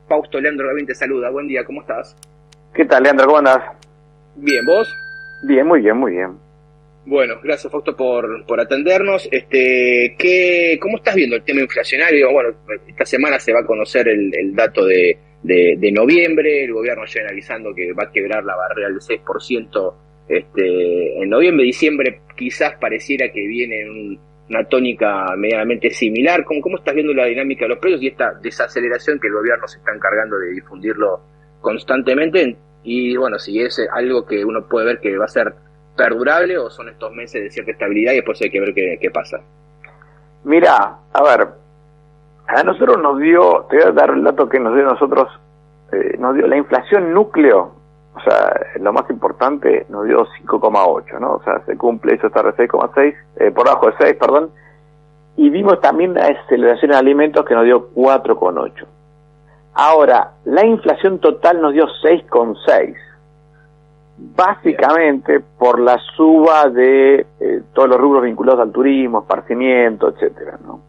Fausto Leandro Gavin te saluda. Buen día, ¿cómo estás? ¿Qué tal, Leandro? ¿Cómo andás? Bien, ¿vos? Bien, muy bien, muy bien. Bueno, gracias Fausto por atendernos. ¿Cómo estás viendo el tema inflacionario? Bueno, esta semana se va a conocer el dato de noviembre. El gobierno ya analizando que va a quebrar la barrera del 6% en noviembre. Diciembre quizás pareciera que viene en una tónica medianamente similar. ¿Cómo estás viendo la dinámica de los precios y esta desaceleración que el gobierno se está encargando de difundirlo constantemente? Y bueno, si es algo que uno puede ver que va a ser perdurable o son estos meses de cierta estabilidad y después hay que ver qué pasa. Mirá, a ver, a nosotros nos dio, te voy a dar el dato que nos dio a nosotros, nos dio la inflación núcleo, o sea, lo más importante, nos dio 5,8, ¿no? O sea, se cumple, eso está de 6,6, por debajo de 6, perdón, y vimos también la aceleración en alimentos que nos dio 4,8. Ahora, la inflación total nos dio 6,6. Básicamente por la suba de todos los rubros vinculados al turismo, esparcimiento, etcétera, ¿no?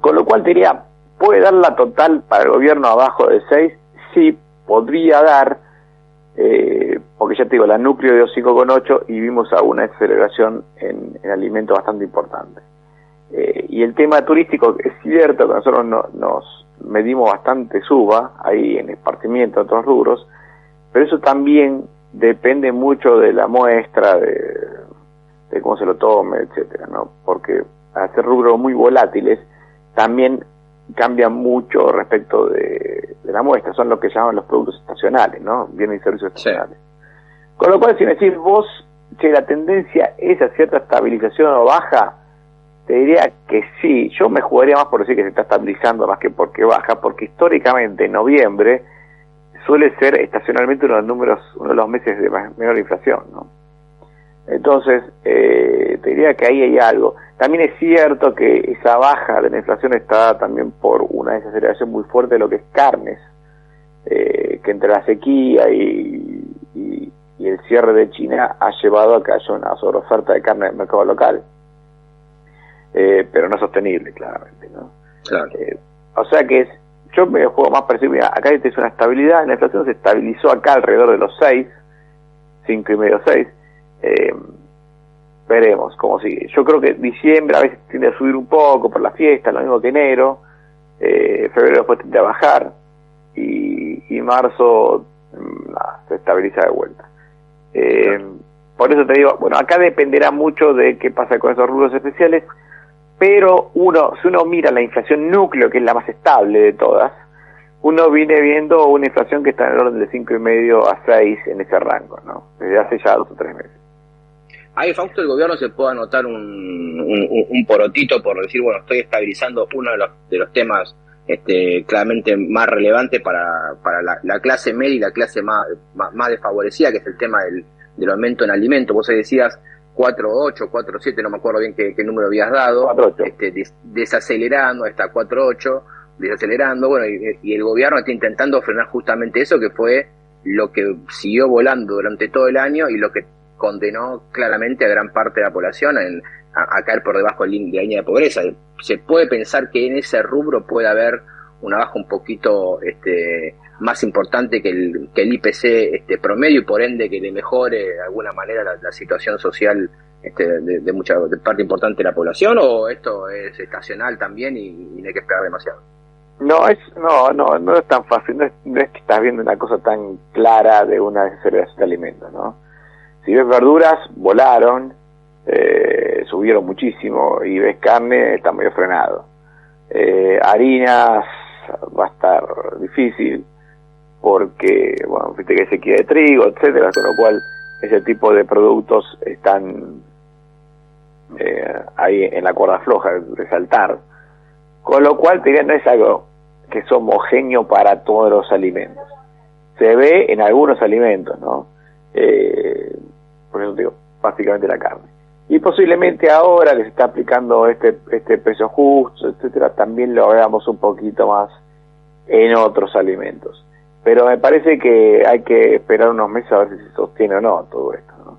Con lo cual te diría, ¿puede dar la total para el gobierno abajo de 6? Sí, podría dar, porque ya te digo, la núcleo dio 5,8 y vimos una aceleración en alimentos bastante importante. Y el tema turístico, es cierto que nosotros nos medimos bastante suba ahí en esparcimiento, en otros rubros, pero eso también depende mucho de la muestra, de cómo se lo tome, etcétera, ¿no? Porque al ser rubros muy volátiles, también cambian mucho respecto de la muestra, son lo que llaman los productos estacionales, ¿no? Bienes y servicios estacionales. Sí. Con lo cual, si me decís vos, que la tendencia es a cierta estabilización o baja, te diría que sí. Yo me jugaría más por decir que se está estabilizando más que porque baja, porque históricamente en noviembre suele ser estacionalmente uno de los meses de menor inflación, ¿no? Entonces, te diría que ahí hay algo. También es cierto que esa baja de la inflación está también por una desaceleración muy fuerte de lo que es carnes, que entre la sequía y el cierre de China ha llevado a que haya una sobreoferta de carne en el mercado local. Pero no sostenible, claramente, ¿no? Claro. O sea que yo me juego más para decir, mira, acá es una estabilidad, la inflación se estabilizó acá alrededor de los 6, 5,5, 6, veremos cómo sigue. Yo creo que diciembre a veces tiende a subir un poco por la fiesta, lo mismo que enero, febrero después tiende a bajar, y marzo se estabiliza de vuelta. Claro. Por eso te digo, bueno, acá dependerá mucho de qué pasa con esos rubros especiales, pero si uno mira la inflación núcleo, que es la más estable de todas, uno viene viendo una inflación que está en el orden de 5,5 a 6 en ese rango, ¿no? Desde hace ya 2 o 3 meses. Ahí, Fausto, el gobierno se puede anotar un porotito por decir, bueno, estoy estabilizando uno de los temas claramente más relevantes para la clase media y la clase más desfavorecida, que es el tema del aumento en alimentos. Vos decías 4,8, 4,7, no me acuerdo bien qué número habías dado, 4,8. Desacelerando hasta 4,8, desacelerando, bueno, y el gobierno está intentando frenar justamente eso, que fue lo que siguió volando durante todo el año y lo que condenó claramente a gran parte de la población a caer por debajo de la línea de pobreza. Se puede pensar que en ese rubro puede haber una baja un poquito más importante que el IPC promedio, y por ende que le mejore de alguna manera la situación social de parte importante de la población, o esto es estacional también y no hay que esperar demasiado. No es tan fácil, no es que estás viendo una cosa tan clara de una desaceleración de alimentos, ¿no? Si ves verduras, volaron, subieron muchísimo, y ves carne, está medio frenado. Harinas va a estar difícil, porque, bueno, viste que hay sequía de trigo, etcétera, con lo cual ese tipo de productos están ahí en la cuerda floja de saltar. Con lo cual, te diría, no es algo que es homogéneo para todos los alimentos. Se ve en algunos alimentos, ¿no? Por eso digo, básicamente la carne. Y posiblemente ahora que se está aplicando este precio justo, etcétera, también lo veamos un poquito más en otros alimentos. Pero me parece que hay que esperar unos meses a ver si se sostiene o no todo esto, ¿no?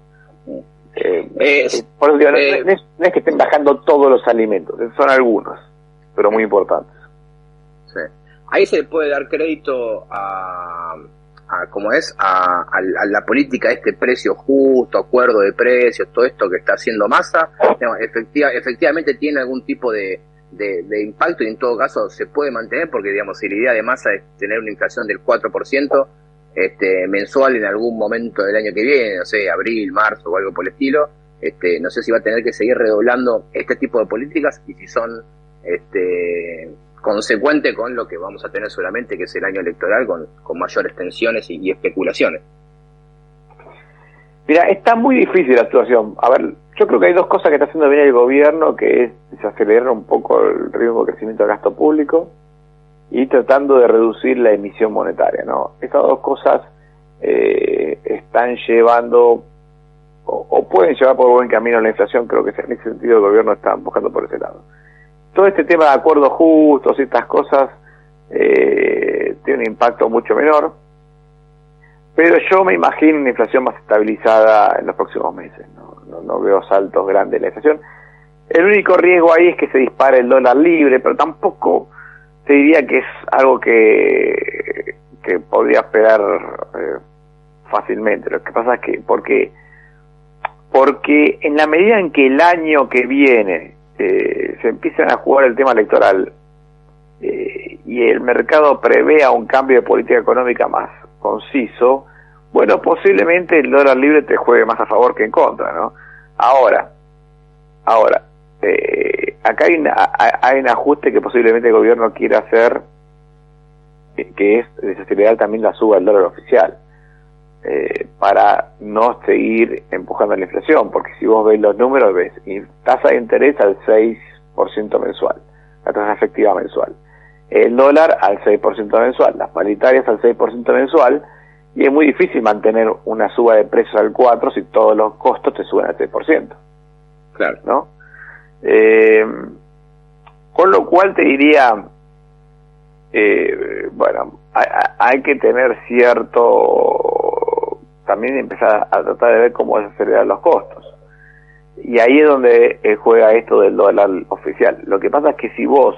Por eso digo, no es que estén bajando todos los alimentos, son algunos, pero muy importantes. Sí. Ahí se le puede dar crédito a la política de este precio justo, acuerdo de precios, todo esto que está haciendo Massa. No, efectivamente tiene algún tipo de impacto, y en todo caso se puede mantener, porque digamos, si la idea de Massa es tener una inflación del 4% mensual en algún momento del año que viene, no sé, abril, marzo o algo por el estilo, no sé si va a tener que seguir redoblando este tipo de políticas, y si son consecuente con lo que vamos a tener seguramente, que es el año electoral, con mayores tensiones y especulaciones. Mira, está muy difícil la situación. A ver, yo creo que hay dos cosas que está haciendo bien el gobierno, que es desacelerar un poco el ritmo de crecimiento del gasto público y tratando de reducir la emisión monetaria, ¿no? Estas dos cosas están llevando o pueden llevar por buen camino la inflación. Creo que en ese sentido el gobierno está buscando por ese lado. Todo este tema de acuerdos justos y estas cosas tiene un impacto mucho menor, pero yo me imagino una inflación más estabilizada en los próximos meses. No veo saltos grandes en la inflación. El único riesgo ahí es que se dispare el dólar libre, pero tampoco te diría que es algo que podría esperar fácilmente. Lo que pasa es que porque en la medida en que el año que viene se empiezan a jugar el tema electoral y el mercado prevea un cambio de política económica más conciso, bueno, posiblemente el dólar libre te juegue más a favor que en contra, ¿no? Ahora, acá hay un ajuste que posiblemente el gobierno quiera hacer, que es desacelerar también la suba del dólar oficial, para no seguir empujando la inflación, porque si vos ves los números, ves tasa de interés al 6% mensual, la tasa efectiva mensual, el dólar al 6% mensual, las paritarias al 6% mensual, y es muy difícil mantener una suba de precios al 4% si todos los costos te suben al 6%. Claro. ¿No? Con lo cual te diría, bueno, hay que tener también empezar a tratar de ver cómo desacelerar los costos. Y ahí es donde juega esto del dólar oficial. Lo que pasa es que si vos,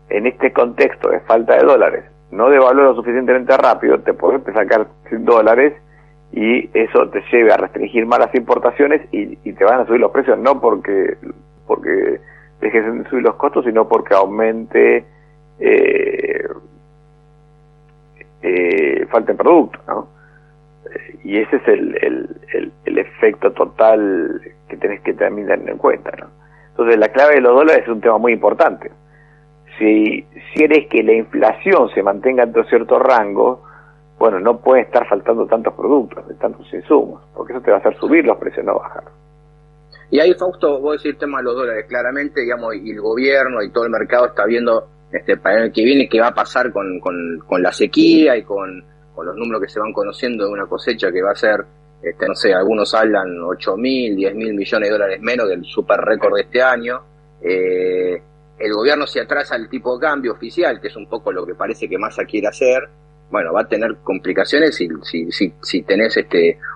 en este contexto de falta de dólares, no devalúas lo suficientemente rápido, te podés sacar $100 y eso te lleve a restringir más las importaciones y te van a subir los precios, no porque dejes de subir los costos, sino porque aumente falta de producto, ¿no? Y ese es el efecto total que tenés que también tener en cuenta, ¿no? Entonces la clave de los dólares es un tema muy importante. Si quieres que la inflación se mantenga en cierto rango, bueno, no pueden estar faltando tantos productos, tantos insumos, porque eso te va a hacer subir los precios, no bajar. Y ahí, Fausto, vos decís el tema de los dólares, claramente, digamos, y el gobierno y todo el mercado está viendo para el año que viene qué va a pasar con la sequía y con los números que se van conociendo de una cosecha que va a ser, no sé, algunos hablan 8.000, 10.000 millones de dólares menos del super récord de este año. El gobierno se atrasa al tipo de cambio oficial, que es un poco lo que parece que Massa quiere hacer. Bueno, va a tener complicaciones si tenés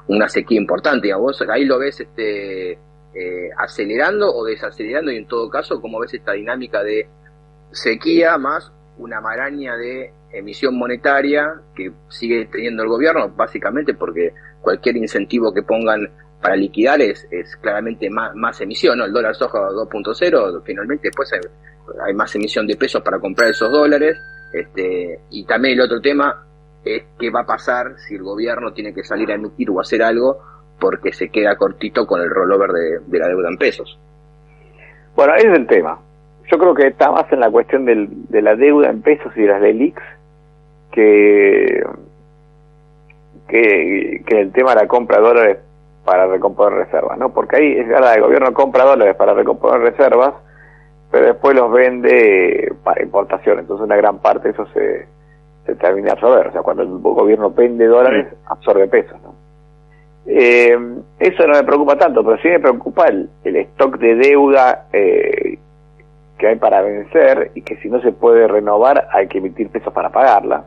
una sequía importante. Digamos, vos ahí lo ves acelerando o desacelerando, y en todo caso, ¿cómo ves esta dinámica de sequía más una maraña de emisión monetaria que sigue teniendo el gobierno, básicamente porque cualquier incentivo que pongan para liquidar es claramente más emisión, ¿no? El dólar soja 2.0, finalmente después hay más emisión de pesos para comprar esos dólares, y también el otro tema es qué va a pasar si el gobierno tiene que salir a emitir o hacer algo porque se queda cortito con el rollover de la deuda en pesos. Bueno, ese es el tema. Yo creo que está más en la cuestión de la deuda en pesos y de las LELIQs que el tema de la compra de dólares para recomponer reservas, ¿no? Porque ahí es verdad, el gobierno compra dólares para recomponer reservas, pero después los vende para importación, entonces una gran parte de eso se termina de absorber. O sea, cuando el gobierno vende dólares, absorbe pesos, ¿no? Eso no me preocupa tanto, pero sí me preocupa el stock de deuda que hay para vencer, y que si no se puede renovar hay que emitir pesos para pagarla,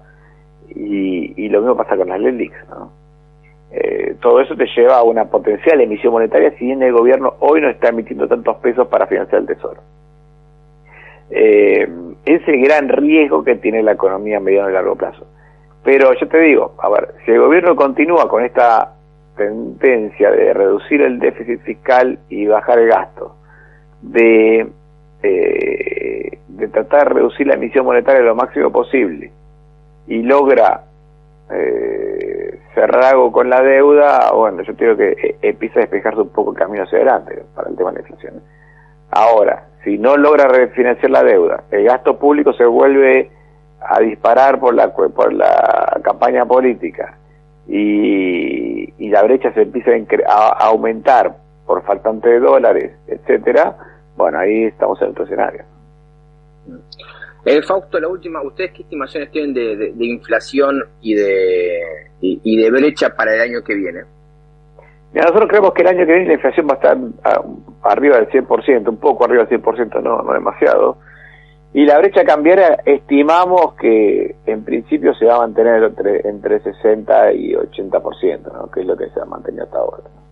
y lo mismo pasa con las LELIQs, ¿no? Todo eso te lleva a una potencial emisión monetaria, si bien el gobierno hoy no está emitiendo tantos pesos para financiar el tesoro. ese gran riesgo que tiene la economía a mediano y largo plazo. Pero yo te digo, a ver, si el gobierno continúa con esta tendencia de reducir el déficit fiscal y bajar el gasto, de tratar de reducir la emisión monetaria lo máximo posible y logra cerrar algo con la deuda, bueno, yo creo que empieza a despejarse un poco el camino hacia adelante para el tema de la inflación. Ahora, si no logra refinanciar la deuda, el gasto público se vuelve a disparar por la campaña política y la brecha se empieza a aumentar por faltante de dólares, etcétera, bueno, ahí estamos en otro escenario. Fausto, la última, ¿ustedes qué estimaciones tienen de inflación y de brecha para el año que viene? Mira, nosotros creemos que el año que viene la inflación va a estar arriba del 100%, un poco arriba del 100%, no demasiado. Y la brecha cambiaria estimamos que en principio se va a mantener entre 60 y 80%, ¿no? Que es lo que se ha mantenido hasta ahora, ¿no?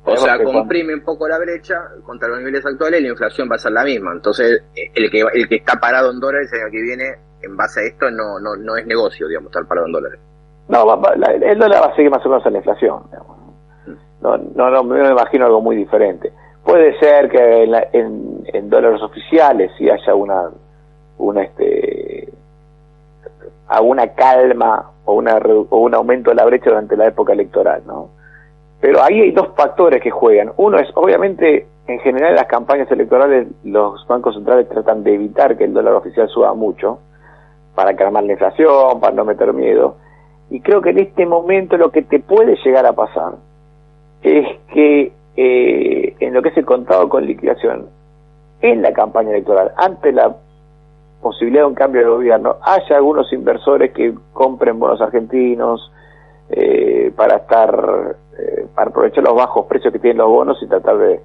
O sea, comprime un poco la brecha contra los niveles actuales y la inflación va a ser la misma. Entonces, el que está parado en dólares el año que viene, en base a esto, no es negocio, digamos, estar parado en dólares. No, el dólar va a seguir más o menos en la inflación, digamos. No me imagino algo muy diferente. Puede ser que en dólares oficiales sí haya alguna calma o un aumento de la brecha durante la época electoral, ¿no? Pero ahí hay dos factores que juegan. Uno es, obviamente, en general en las campañas electorales los bancos centrales tratan de evitar que el dólar oficial suba mucho para calmar la inflación, para no meter miedo. Y creo que en este momento lo que te puede llegar a pasar es que en lo que es el contado con liquidación, en la campaña electoral, ante la posibilidad de un cambio de gobierno, haya algunos inversores que compren bonos argentinos para aprovechar los bajos precios que tienen los bonos y tratar de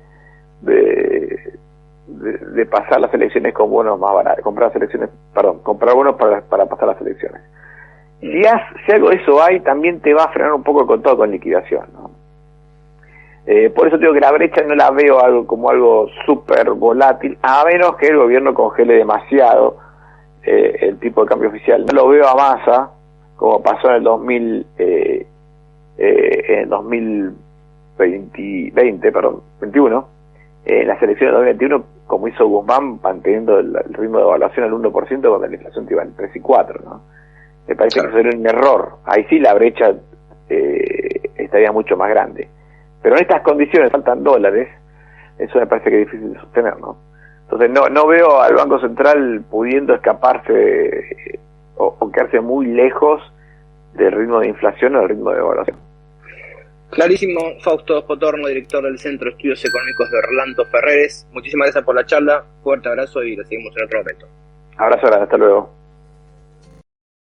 pasar las elecciones con bonos más baratos, comprar bonos para pasar las elecciones. Si algo de eso hay, también te va a frenar un poco el contado con liquidación, ¿no? Por eso digo que la brecha no la veo como algo súper volátil, a menos que el gobierno congele demasiado el tipo de cambio oficial. No lo veo a Massa, como pasó en el 2021, en las elecciones de 2021, como hizo Guzmán, manteniendo el ritmo de evaluación al 1% cuando la inflación iba en 3 y 4, ¿no? Me parece que sería un error. Ahí sí la brecha estaría mucho más grande. Pero en estas condiciones faltan dólares, eso me parece que es difícil de sostener, ¿no? Entonces no veo al Banco Central pudiendo escaparse o quedarse muy lejos del ritmo de inflación o del ritmo de evaluación. Clarísimo. Fausto Potorno, director del Centro de Estudios Económicos de Orlando Ferreres. Muchísimas gracias por la charla, fuerte abrazo y lo seguimos en otro momento. Abrazo grande, hasta luego.